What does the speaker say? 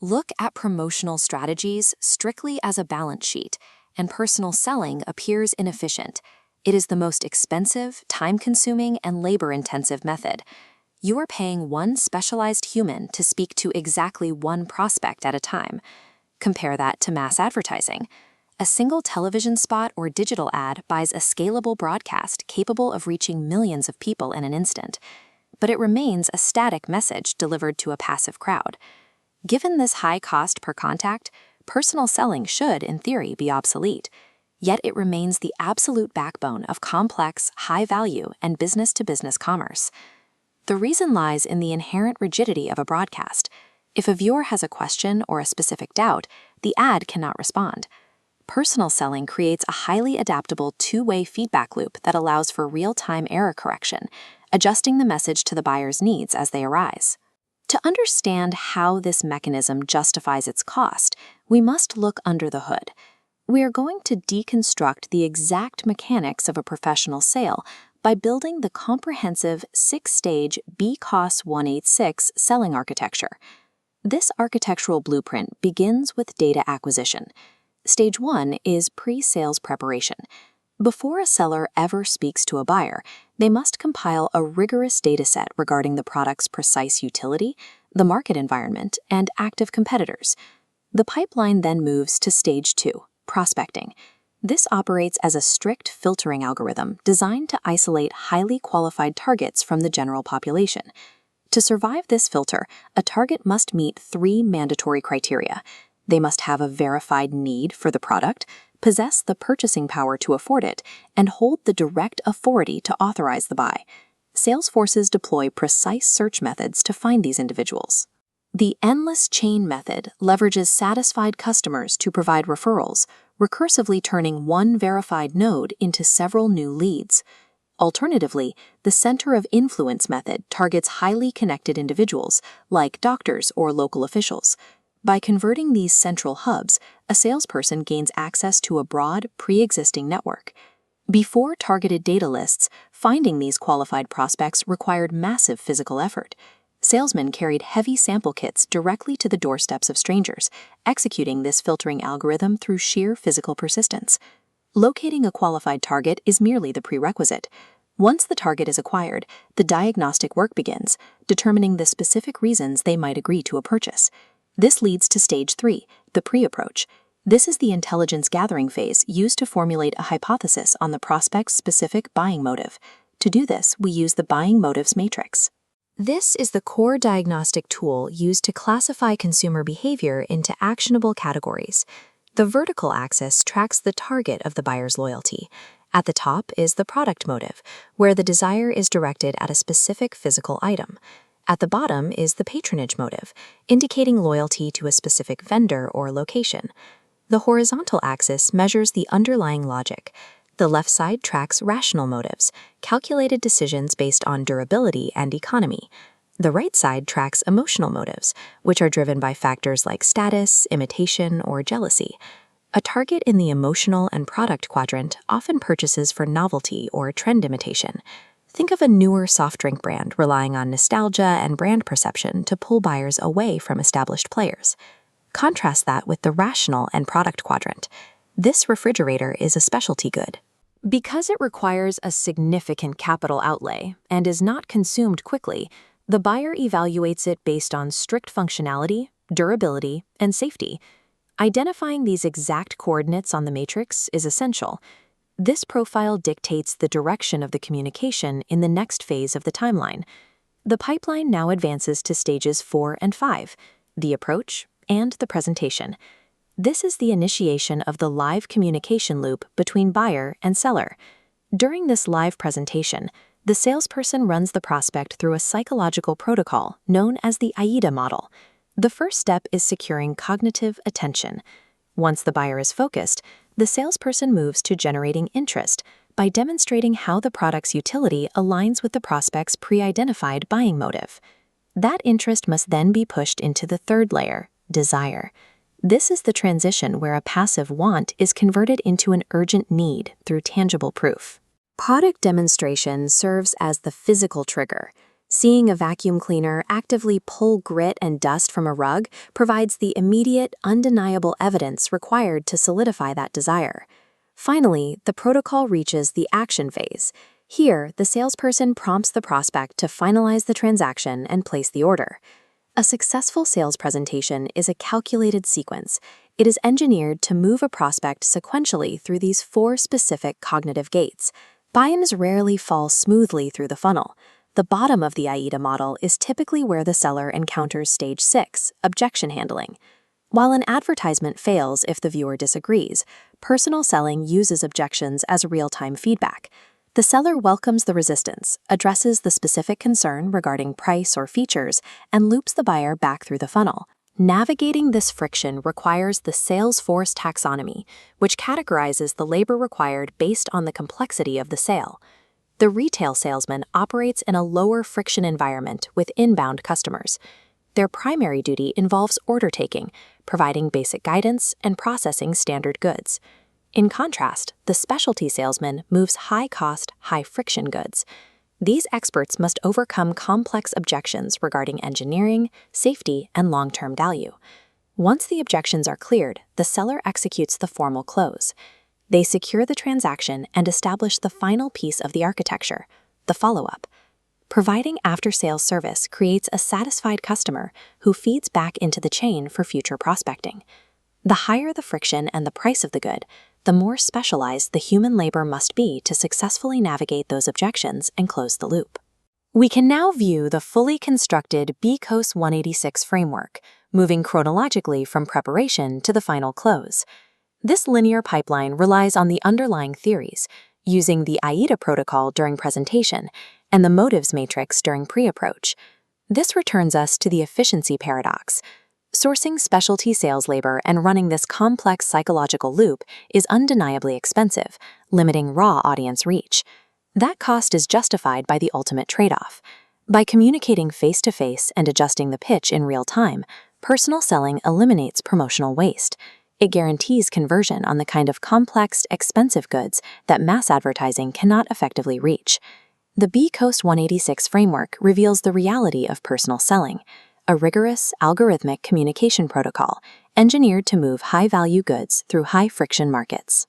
Look at promotional strategies strictly as a balance sheet, and personal selling appears inefficient. It is the most expensive, time-consuming, and labor-intensive method. You are paying one specialized human to speak to exactly one prospect at a time. Compare that to mass advertising. A single television spot or digital ad buys a scalable broadcast capable of reaching millions of people in an instant, but it remains a static message delivered to a passive crowd. Given this high cost per contact, personal selling should, in theory, be obsolete, yet it remains the absolute backbone of complex, high-value, and business-to-business commerce. The reason lies in the inherent rigidity of a broadcast. If a viewer has a question or a specific doubt, the ad cannot respond. Personal selling creates a highly adaptable two-way feedback loop that allows for real-time error correction, adjusting the message to the buyer's needs as they arise. To understand how this mechanism justifies its cost, we must look under the hood. We are going to deconstruct the exact mechanics of a professional sale by building the comprehensive 6-stage BCOS 186 selling architecture. This architectural blueprint begins with data acquisition. Stage 1 is pre-sales preparation. Before a seller ever speaks to a buyer, they must compile a rigorous dataset regarding the product's precise utility, the market environment, and active competitors. The pipeline then moves to Stage 2, prospecting. This operates as a strict filtering algorithm designed to isolate highly qualified targets from the general population. To survive this filter, a target must meet 3 mandatory criteria. They must have a verified need for the product, possess the purchasing power to afford it, and hold the direct authority to authorize the buy. Sales forces deploy precise search methods to find these individuals. The endless chain method leverages satisfied customers to provide referrals, recursively turning one verified node into several new leads. Alternatively, the center of influence method targets highly connected individuals, like doctors or local officials. By converting these central hubs, a salesperson gains access to a broad, pre-existing network. Before targeted data lists, finding these qualified prospects required massive physical effort. Salesmen carried heavy sample kits directly to the doorsteps of strangers, executing this filtering algorithm through sheer physical persistence. Locating a qualified target is merely the prerequisite. Once the target is acquired, the diagnostic work begins, determining the specific reasons they might agree to a purchase. This leads to Stage 3, the pre-approach. This is the intelligence gathering phase used to formulate a hypothesis on the prospect's specific buying motive. To do this, we use the buying motives matrix. This is the core diagnostic tool used to classify consumer behavior into actionable categories. The vertical axis tracks the target of the buyer's loyalty. At the top is the product motive, where the desire is directed at a specific physical item. At the bottom is the patronage motive, indicating loyalty to a specific vendor or location. The horizontal axis measures the underlying logic. The left side tracks rational motives, calculated decisions based on durability and economy. The right side tracks emotional motives, which are driven by factors like status, imitation, or jealousy. A target in the emotional and product quadrant often purchases for novelty or trend imitation. Think of a newer soft drink brand relying on nostalgia and brand perception to pull buyers away from established players. Contrast that with the rational and product quadrant. This refrigerator is a specialty good. Because it requires a significant capital outlay and is not consumed quickly, the buyer evaluates it based on strict functionality, durability, and safety. Identifying these exact coordinates on the matrix is essential. This profile dictates the direction of the communication in the next phase of the timeline. The pipeline now advances to stages 4 and 5, the approach and the presentation. This is the initiation of the live communication loop between buyer and seller. During this live presentation, the salesperson runs the prospect through a psychological protocol known as the AIDA model. The first step is securing cognitive attention. Once the buyer is focused, the salesperson moves to generating interest by demonstrating how the product's utility aligns with the prospect's pre-identified buying motive. That interest must then be pushed into the third layer, desire. This is the transition where a passive want is converted into an urgent need through tangible proof. Product demonstration serves as the physical trigger. Seeing a vacuum cleaner actively pull grit and dust from a rug provides the immediate, undeniable evidence required to solidify that desire. Finally, the protocol reaches the action phase. Here, the salesperson prompts the prospect to finalize the transaction and place the order. A successful sales presentation is a calculated sequence. It is engineered to move a prospect sequentially through these 4 specific cognitive gates. Buy-ins rarely fall smoothly through the funnel. The bottom of the AIDA model is typically where the seller encounters stage 6, objection handling. While an advertisement fails if the viewer disagrees, personal selling uses objections as real-time feedback. The seller welcomes the resistance, addresses the specific concern regarding price or features, and loops the buyer back through the funnel. Navigating this friction requires the Salesforce taxonomy, which categorizes the labor required based on the complexity of the sale. The retail salesman operates in a lower friction environment with inbound customers. Their primary duty involves order taking, providing basic guidance, and processing standard goods. In contrast, the specialty salesman moves high-cost, high-friction goods. These experts must overcome complex objections regarding engineering, safety, and long-term value. Once the objections are cleared, the seller executes the formal close. They secure the transaction and establish the final piece of the architecture, the follow-up. Providing after-sales service creates a satisfied customer who feeds back into the chain for future prospecting. The higher the friction and the price of the good, the more specialized the human labor must be to successfully navigate those objections and close the loop. We can now view the fully constructed BCOS 186 framework, moving chronologically from preparation to the final close. This linear pipeline relies on the underlying theories, using the AIDA protocol during presentation and the motives matrix during pre-approach. This returns us to the efficiency paradox. Sourcing specialty sales labor and running this complex psychological loop is undeniably expensive, limiting raw audience reach. That cost is justified by the ultimate trade-off. By communicating face-to-face and adjusting the pitch in real time, personal selling eliminates promotional waste. It guarantees conversion on the kind of complex, expensive goods that mass advertising cannot effectively reach. The BCOS 186 framework reveals the reality of personal selling, a rigorous, algorithmic communication protocol engineered to move high-value goods through high-friction markets.